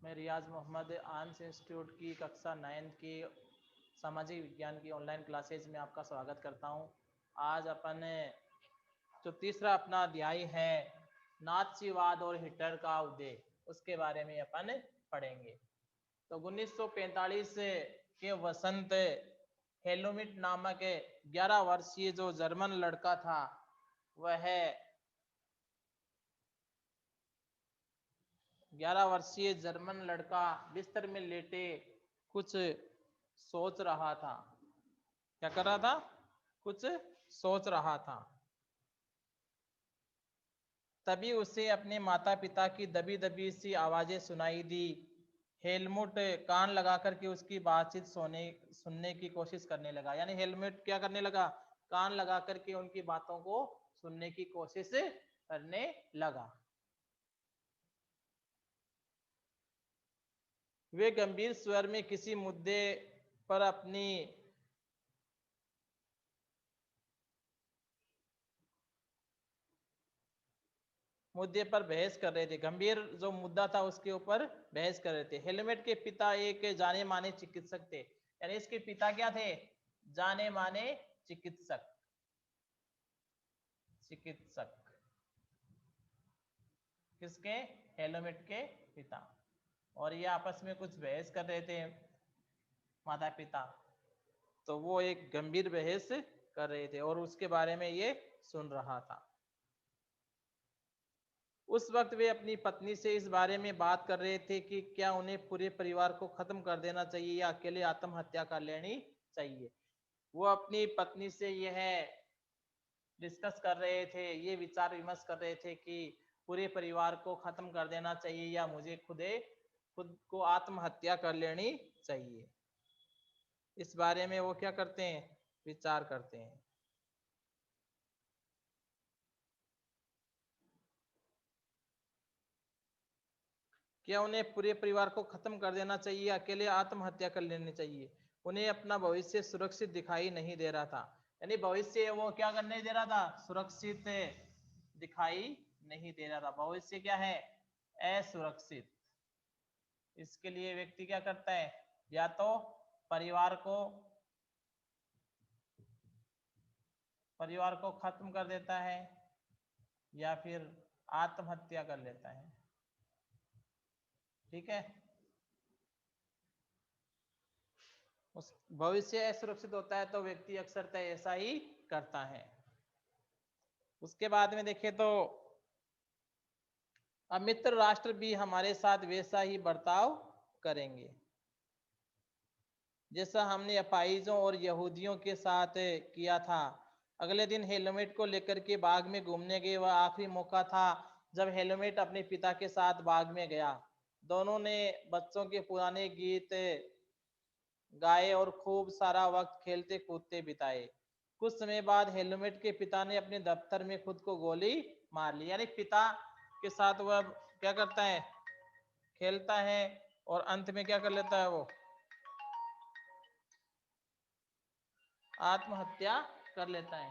मैं रियाज Mohammad arms institute की कक्षा 9th की सामाजिक विज्ञान की ऑनलाइन क्लासेज में आपका स्वागत करता हूं। आज अपन जो तीसरा अपना अध्याय है नाथसीवाद और हिटलर का उदय, उसके बारे में अपन पढ़ेंगे। तो 1945 के वसंत हेलोमिट नामक 11 वर्षीय जो जर्मन लड़का था, वह 11 वर्षीय जर्मन लड़का बिस्तर में लेटे कुछ सोच रहा था। क्या कर रहा था? कुछ सोच रहा था। तभी उसे अपने माता पिता की दबी दबी सी आवाजें सुनाई दी। हेलमुट कान लगा करके उसकी बातचीत सुनने की कोशिश करने लगा। यानी हेलमुट क्या करने लगा? कान लगा करके उनकी बातों को सुनने की कोशिश करने लगा। वे गंभीर स्वर में किसी मुद्दे पर अपनी मुद्दे पर बहस कर रहे थे। गंभीर जो मुद्दा था उसके ऊपर बहस कर रहे थे। हेलमेट के पिता एक जाने माने चिकित्सक थे। यानी इसके पिता क्या थे? जाने माने चिकित्सक। किसके? हेलमेट के पिता। और ये आपस में कुछ बहस कर रहे थे माता पिता। तो वो एक गंभीर बहस कर रहे थे और उसके बारे में ये सुन रहा था। उस वक्त वे अपनी पत्नी से इस बारे में बात कर रहे थे कि क्या उन्हें पूरे परिवार को खत्म कर देना चाहिए या अकेले आत्महत्या कर लेनी चाहिए। वो अपनी पत्नी से यह डिस्कस कर रहे थे, ये विचार विमर्श कर रहे थे कि पूरे परिवार को खत्म कर देना चाहिए या मुझे खुद को आत्महत्या कर लेनी चाहिए। इस बारे में वो क्या करते हैं? विचार करते हैं। क्या उन्हें पूरे परिवार को खत्म कर देना चाहिए, अकेले आत्महत्या कर लेनी चाहिए। उन्हें अपना भविष्य सुरक्षित दिखाई नहीं दे रहा था। यानी भविष्य वो क्या करने दे रहा था? सुरक्षित दिखाई नहीं दे रहा था। भविष्य क्या है? असुरक्षित। इसके लिए व्यक्ति क्या करता है? या तो परिवार को खत्म कर देता है या फिर आत्महत्या कर लेता है। ठीक है। उस भविष्य असुरक्षित होता है तो व्यक्ति अक्सर ऐसा ही करता है। उसके बाद में देखें तो अब मित्र राष्ट्र भी हमारे साथ वैसा ही बर्ताव करेंगे जैसा हमने अपाइजों और यहूदियों के साथ किया था। अगले दिन हेलमेट को लेकर के बाग में घूमने गए। वह आखिरी मौका था जब हेलमेट अपने पिता के साथ बाग में गया। दोनों ने बच्चों के पुराने गीत गाए और खूब सारा वक्त खेलते कूदते बिताए। कुछ समय बाद हेलमेट के पिता ने अपने दफ्तर में खुद को गोली मार ली। यानी पिता के साथ वह क्या करता है? खेलता है और अंत में क्या कर लेता है? वो आत्महत्या कर लेता है।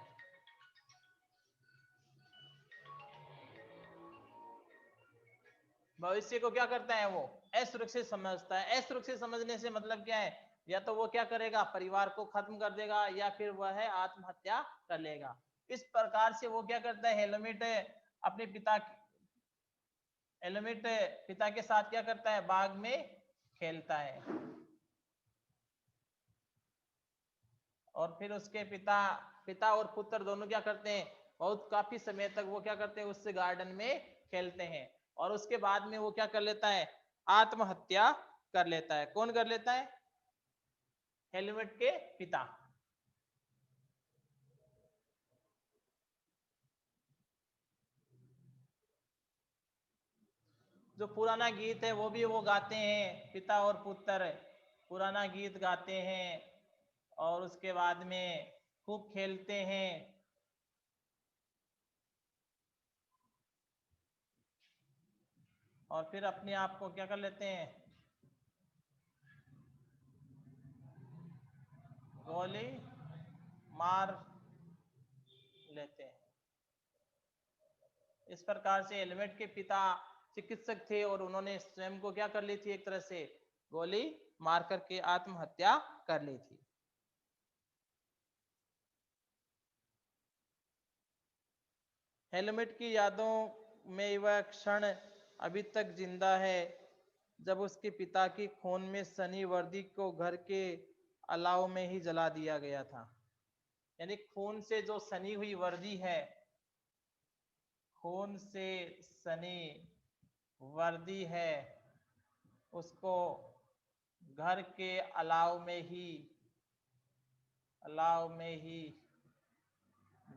भविष्य को क्या करता है? वो असुरक्षित समझता है। असुरक्षित समझने से मतलब क्या है? या तो वो क्या करेगा? परिवार को खत्म कर देगा या फिर वह है आत्महत्या कर लेगा। इस प्रकार से वो क्या करता है? अपने हेलमेट पिता के साथ क्या करता है? बाग में खेलता है। और फिर उसके पिता और पुत्र दोनों क्या करते हैं? बहुत काफी समय तक वो क्या करते हैं? उस गार्डन में खेलते हैं। और उसके बाद में वो क्या कर लेता है? आत्महत्या कर लेता है। कौन कर लेता है? हेलमेट के पिता। जो पुराना गीत है वो भी वो गाते हैं, पिता और पुत्र पुराना गीत गाते हैं और उसके बाद में खूब खेलते हैं। और फिर अपने आप को क्या कर लेते हैं? गोली मार लेते हैं। इस प्रकार से हेलमेट के पिता चिकित्सक थे और उन्होंने स्वयं को क्या कर ली थी, एक तरह से गोली मार करके आत्महत्या कर ली थी। हेलमेट की यादों में वह क्षण अभी तक जिंदा है जब उसके पिता की खून में सनी वर्दी को घर के अलाव में ही जला दिया गया था। यानी खून से जो सनी हुई वर्दी है, खून से सनी वर्दी है, उसको घर के अलाव में ही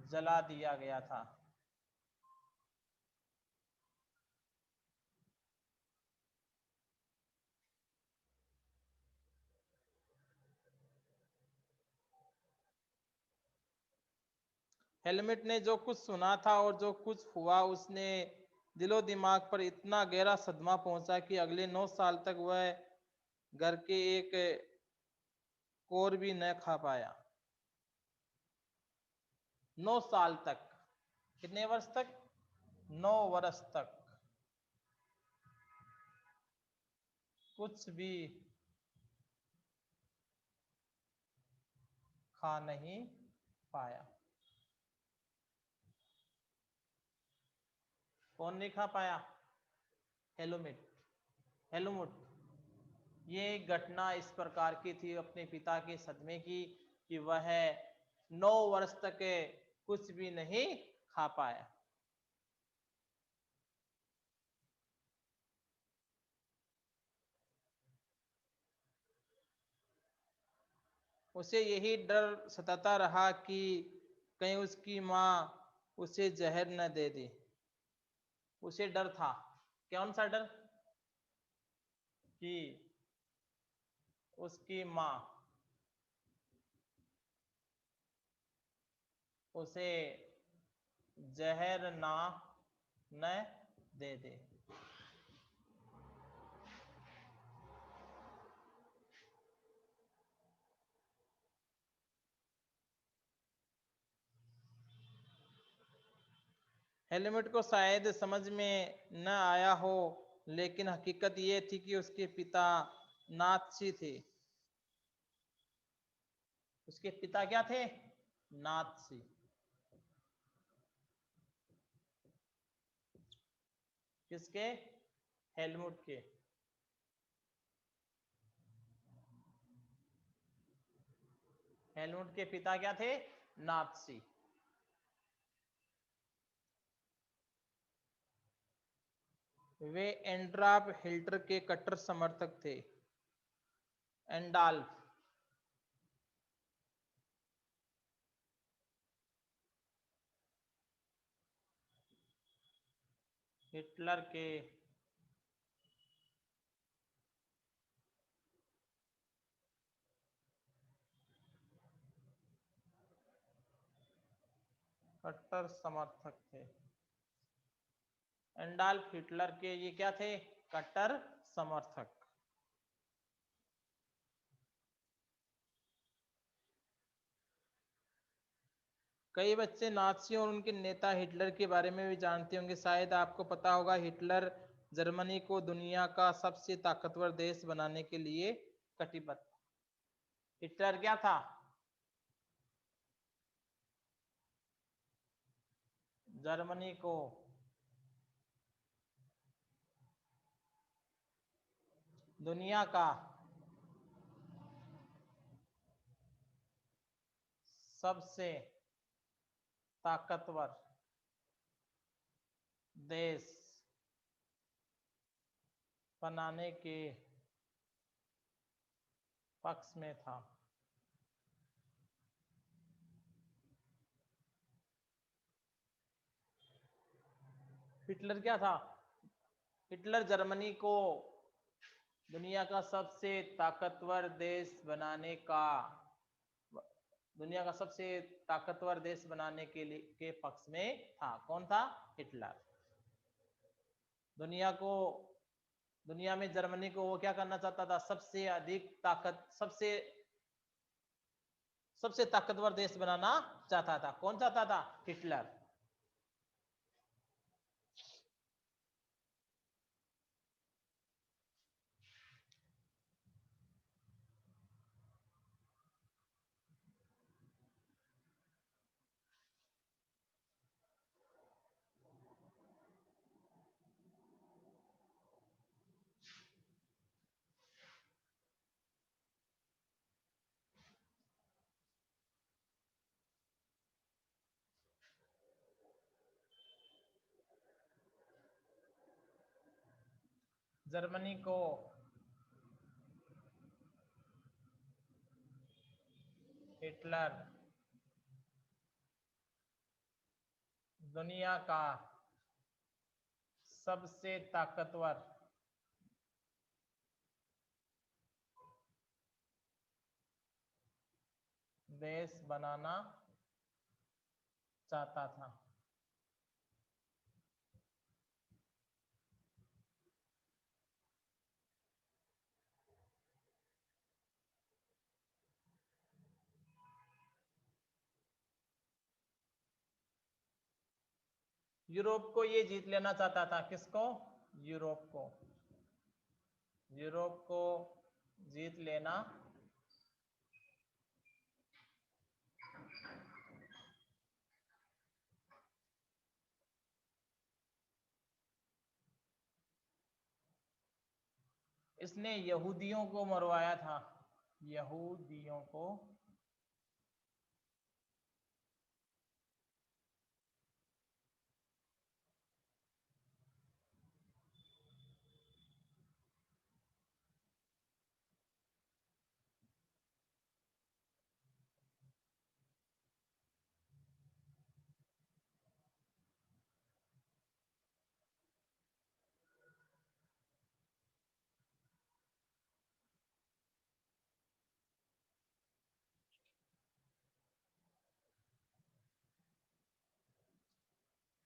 जला दिया गया था। हेलमेट ने जो कुछ सुना था और जो कुछ हुआ, उसने दिलो दिमाग पर इतना गहरा सदमा पहुंचा कि अगले 9 साल तक वह घर के एक कोर भी न खा पाया। 9 साल तक, कितने वर्ष तक? 9 वर्ष तक कुछ भी खा नहीं पाया। कौन नहीं खा पाया? हेलमेट। हेलमुट। ये एक घटना इस प्रकार की थी अपने पिता के सदमे की कि वह 9 वर्ष तक कुछ भी नहीं खा पाया। उसे यही डर सताता रहा कि कहीं उसकी माँ उसे जहर न दे दे। उसे डर था, कौन सा डर? कि उसकी माँ उसे जहर न दे दे। हेलमेट को शायद समझ में न आया हो, लेकिन हकीकत ये थी कि उसके पिता नाथसी थे। उसके पिता क्या थे? नाथसी। किसके? हेलमुट के। हेलमुट के पिता क्या थे? नाथसी। वे एंड्राफ हिटलर के कट्टर समर्थक थे। एंडाल्फ हिटलर के कट्टर समर्थक थे। एंडाल्फ हिटलर के ये क्या थे? कट्टर समर्थक। कई बच्चे नाज़ी और उनके नेता हिटलर के बारे में भी जानते होंगे। शायद आपको पता होगा, हिटलर जर्मनी को दुनिया का सबसे ताकतवर देश बनाने के लिए कटिबद्ध। हिटलर क्या था? जर्मनी को दुनिया का सबसे ताकतवर देश बनाने के पक्ष में था। हिटलर क्या था? हिटलर जर्मनी को दुनिया का सबसे ताकतवर देश बनाने का दुनिया का सबसे ताकतवर देश बनाने के लिए के पक्ष में था। कौन था? हिटलर। दुनिया को दुनिया में जर्मनी को वो क्या करना चाहता था? सबसे अधिक ताकत, सबसे ताकतवर देश बनाना चाहता था। कौन चाहता था? हिटलर। जर्मनी को हिटलर दुनिया का सबसे ताकतवर देश बनाना चाहता था। यूरोप को ये जीत लेना चाहता था। किसको? यूरोप को। यूरोप को जीत लेना इसने यहूदियों को मरवाया था। यहूदियों को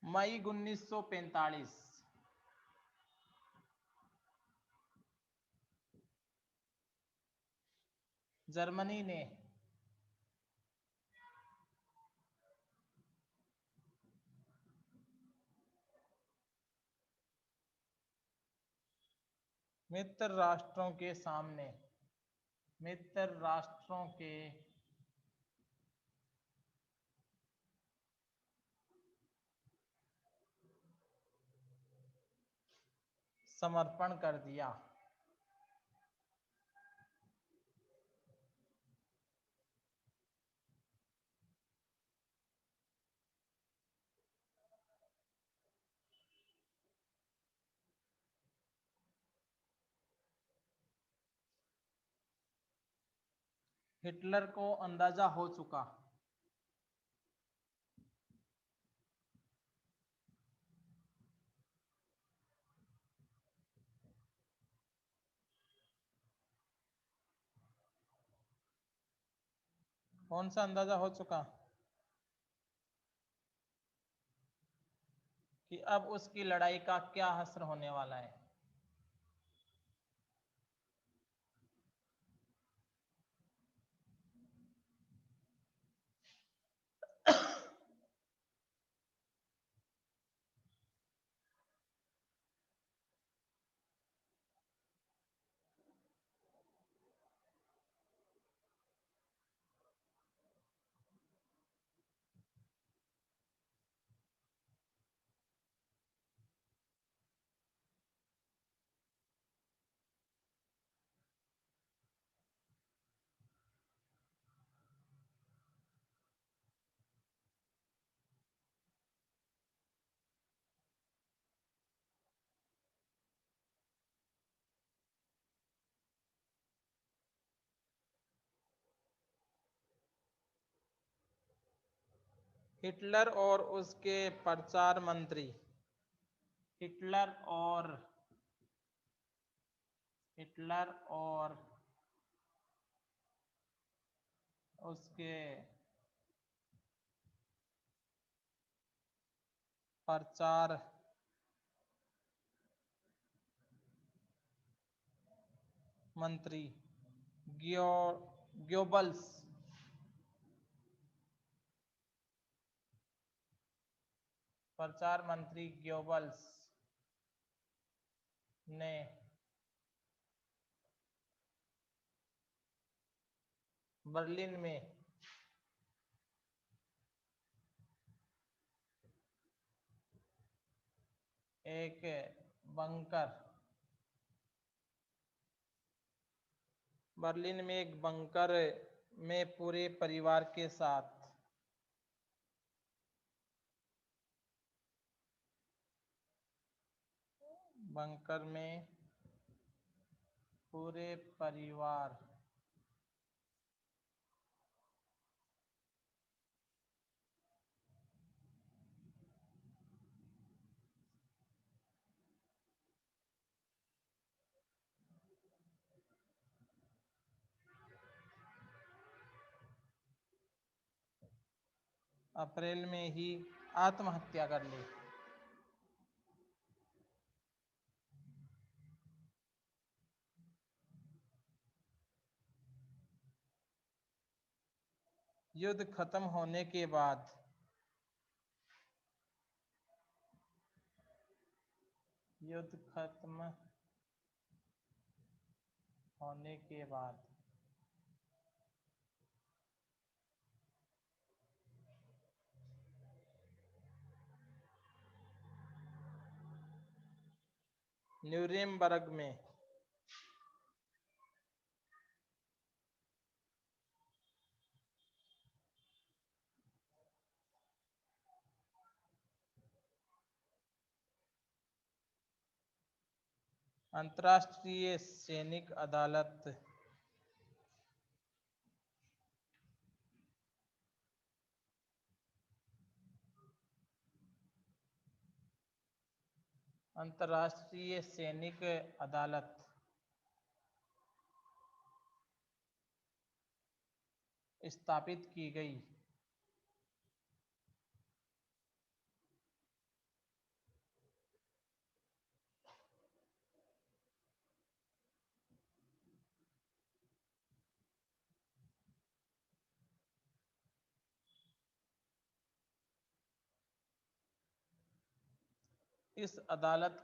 मई 1945 जर्मनी ने मित्र राष्ट्रों के सामने मित्र राष्ट्रों के समर्पण कर दिया। हिटलर को अंदाजा हो चुका। कौन सा अंदाजा हो चुका? कि अब उसकी लड़ाई का क्या हश्र होने वाला है। हिटलर और उसके प्रचार मंत्री हिटलर और उसके प्रचार मंत्री ग्योबल्स प्रचार मंत्री ग्योबल्स ने बर्लिन में एक बंकर में पूरे परिवार के साथ बंकर में पूरे परिवार अप्रैल में ही आत्महत्या कर ली। युद्ध खत्म होने के बाद युद्ध खत्म होने के बाद न्यूरेमबर्ग में अंतर्राष्ट्रीय सैनिक अदालत अंतर्राष्ट्रीय सैनिक अदालत स्थापित की गई। इस अदालत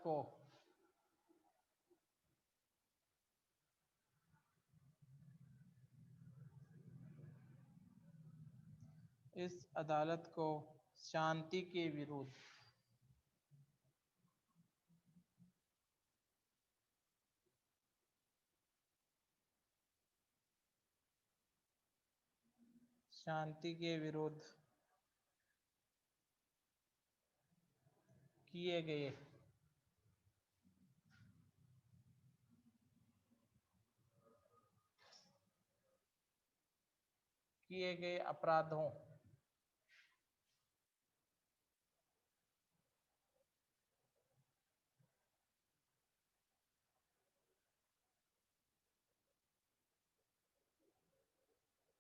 को शांति के विरुद्ध किए गए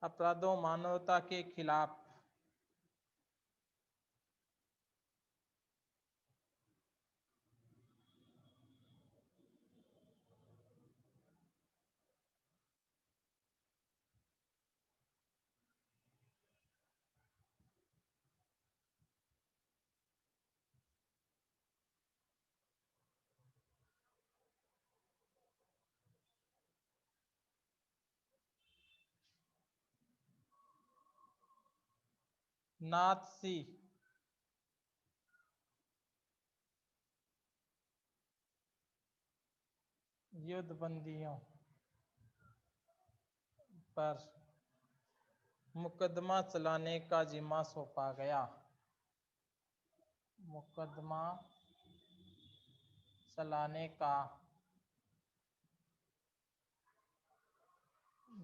अपराधों मानवता के खिलाफ नाज़ी युद्धबंदियों पर मुकदमा चलाने का जिम्मा सौंपा गया। मुकदमा चलाने का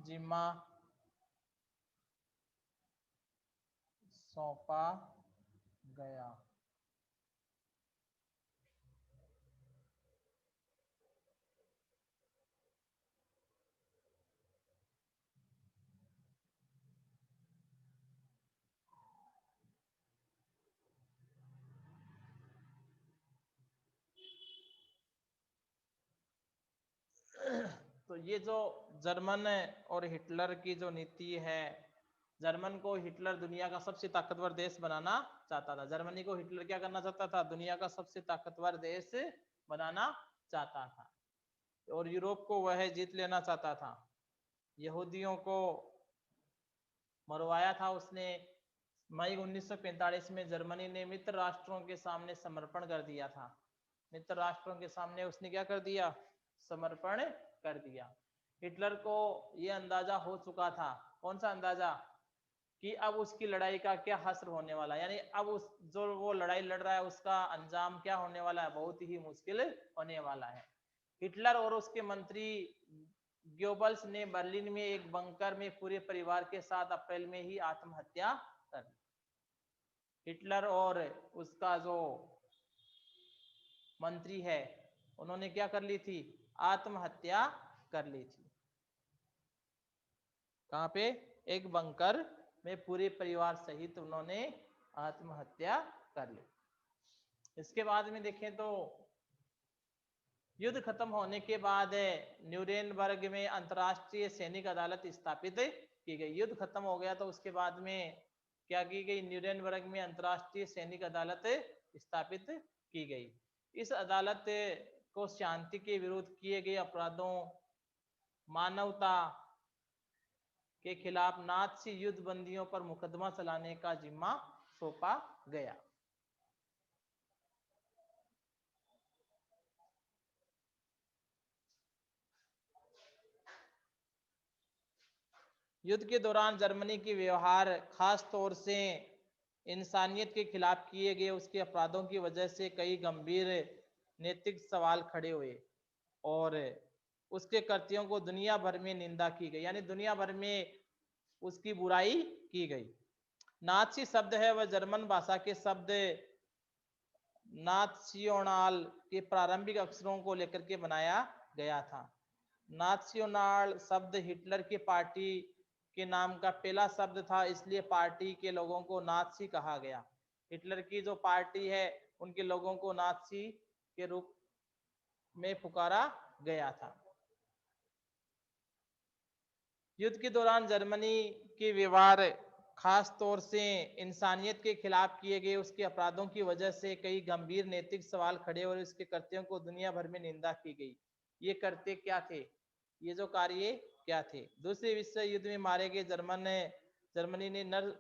जिम्मा सौंपा गया। तो ये जो जर्मन और हिटलर की जो नीति है, जर्मन को हिटलर दुनिया का सबसे ताकतवर देश बनाना चाहता था। जर्मनी को हिटलर क्या करना चाहता था? दुनिया का सबसे ताकतवर देश बनाना चाहता था और यूरोप को वह जीत लेना चाहता था। यहूदियों को मरवाया था उसने। मई 1945 में जर्मनी ने मित्र राष्ट्रों के सामने समर्पण कर दिया था। मित्र राष्ट्रों के सामने उसने क्या कर दिया? समर्पण कर दिया। हिटलर को यह अंदाजा हो चुका था। कौन सा अंदाजा? कि अब उसकी लड़ाई का क्या हश्र होने वाला है, यानी अब उस जो वो लड़ाई लड़ रहा है उसका अंजाम क्या होने वाला है? बहुत ही मुश्किल होने वाला है। हिटलर और उसके मंत्री गोबल्स ने बर्लिन में एक बंकर में पूरे परिवार के साथ अप्रैल में ही आत्महत्या कर ली। हिटलर और उसका जो मंत्री है उन्होंने क्या कर ली थी? आत्महत्या कर ली थी। कहाँ पे? एक बंकर में पूरे परिवार सहित उन्होंने आत्महत्या कर ली। इसके बाद में देखें तो युद्ध खत्म होने के बाद न्यूरेनबर्ग में अंतर्राष्ट्रीय सैनिक अदालत स्थापित की गई। युद्ध खत्म हो गया तो उसके बाद में क्या की गई? न्यूरेनबर्ग में अंतर्राष्ट्रीय सैनिक अदालत स्थापित की गई। इस अदालत को शांति के विरुद्ध किए गए अपराधों, मानवता के खिलाफ नाज़ी युद्ध बंदियों पर मुकदमा चलाने का जिम्मा सौंपा गया। युद्ध के दौरान जर्मनी के व्यवहार, खास तौर से इंसानियत के खिलाफ किए गए उसके अपराधों की वजह से कई गंभीर नैतिक सवाल खड़े हुए और उसके कृत्यों को दुनिया भर में निंदा की गई, यानी दुनिया भर में उसकी बुराई की गई। नाज़ी शब्द है वह जर्मन भाषा के शब्द नात्सियोनाल के प्रारंभिक अक्षरों को लेकर के बनाया गया था। नात्सियोनाल शब्द हिटलर की पार्टी के नाम का पहला शब्द था, इसलिए पार्टी के लोगों को नात्सी कहा गया। हिटलर की जो पार्टी है उनके लोगों को नात्सी के रूप में पुकारा गया था। युद्ध के दौरान जर्मनी के व्यवहार, खास तौर से इंसानियत के खिलाफ किए गए उसके अपराधों की वजह से कई गंभीर नैतिक सवाल खड़े और इसके कृत्यों को दुनिया भर में निंदा की गई। ये कृत्य क्या थे? ये जो कार्य क्या थे? दूसरे विश्व युद्ध में मारे गए जर्मनी ने नर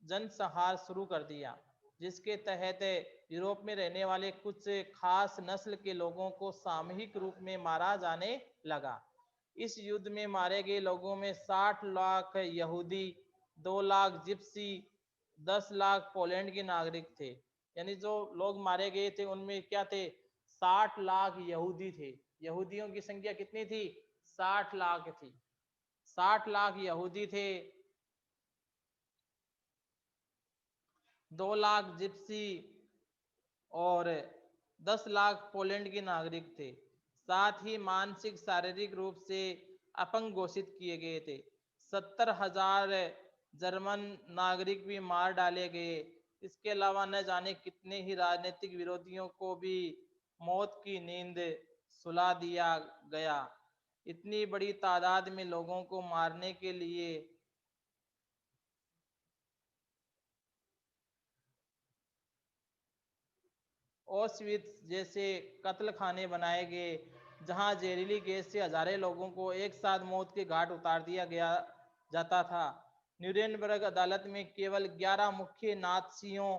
जनसंहार शुरू कर दिया, जिसके तहत यूरोप में रहने वाले कुछ खास नस्ल के लोगों को सामूहिक रूप में मारा जाने लगा। इस युद्ध में मारे गए लोगों में 60 लाख यहूदी, 2 लाख जिप्सी, 10 लाख पोलैंड के नागरिक थे। यानी जो लोग मारे गए थे उनमें क्या थे? 60 लाख यहूदी थे। यहूदियों की संख्या कितनी थी? 60 लाख थी। 60 लाख यहूदी थे, 2 लाख जिप्सी और 10 लाख पोलैंड के नागरिक थे। साथ ही मानसिक शारीरिक रूप से अपंग घोषित किए गए थे। 70,000 जर्मन नागरिक भी मार डाले गए। इसके अलावा न जाने कितने ही राजनीतिक विरोधियों को भी मौत की नींद सुला दिया गया। इतनी बड़ी तादाद में लोगों को मारने के लिए ऑस्विट्स जैसे कत्ल खाने बनाए गए, जहां जहरीली गैस से हजारों लोगों को एक साथ मौत के घाट उतार दिया गया जाता था। न्यूरेनबर्ग अदालत में केवल 11 मुख्य नात्सियों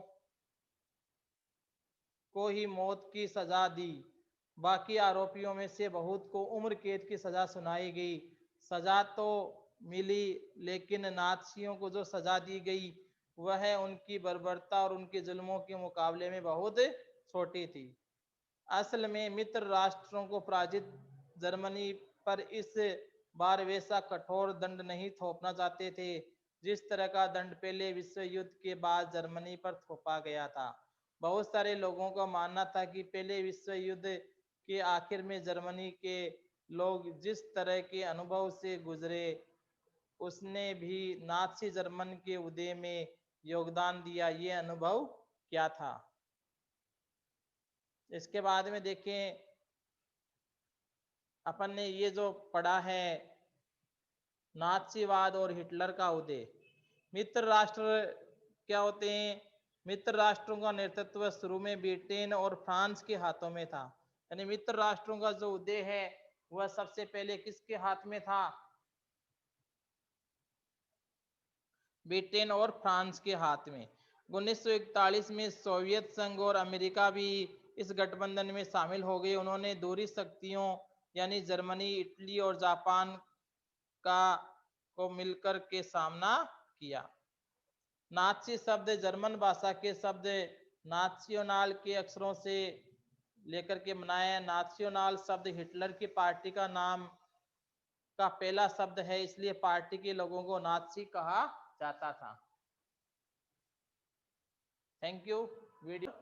को ही मौत की सजा दी। बाकी आरोपियों में से बहुत को उम्र कैद की सजा सुनाई गई। सजा तो मिली, लेकिन नात्सियों को जो सजा दी गई वह उनकी बर्बरता और उनके जुल्मों के मुकाबले में बहुत छोटी थी। असल में मित्र राष्ट्रों को पराजित जर्मनी पर इस बार वैसा कठोर दंड नहीं थोपना चाहते थे जिस तरह का दंड पहले विश्व युद्ध के बाद जर्मनी पर थोपा गया था। बहुत सारे लोगों का मानना था कि पहले विश्व युद्ध के आखिर में जर्मनी के लोग जिस तरह के अनुभव से गुजरे, उसने भी नाज़ी जर्मन के उदय में योगदान दिया। ये अनुभव क्या था? इसके बाद में देखें, अपन ने ये जो पढ़ा है नाज़ीवाद और हिटलर का उदय। मित्र राष्ट्र क्या होते हैं? मित्र राष्ट्रों का नेतृत्व शुरू में ब्रिटेन और फ्रांस के हाथों में था। यानी मित्र राष्ट्रों का जो उदय है वह सबसे पहले किसके हाथ में था? ब्रिटेन और फ्रांस के हाथ में। 1941 में सोवियत संघ और अमेरिका भी इस गठबंधन में शामिल हो गए। उन्होंने दूसरी शक्तियों यानी जर्मनी, इटली और जापान का को मिलकर के सामना किया। नाज़ी शब्द जर्मन भाषा के शब्द नात्सियोनाल के अक्षरों से लेकर के बनाया। नात्सियोनाल शब्द हिटलर की पार्टी का नाम का पहला शब्द है, इसलिए पार्टी के लोगों को नाजी कहा जाता था। Thank you. वीडियो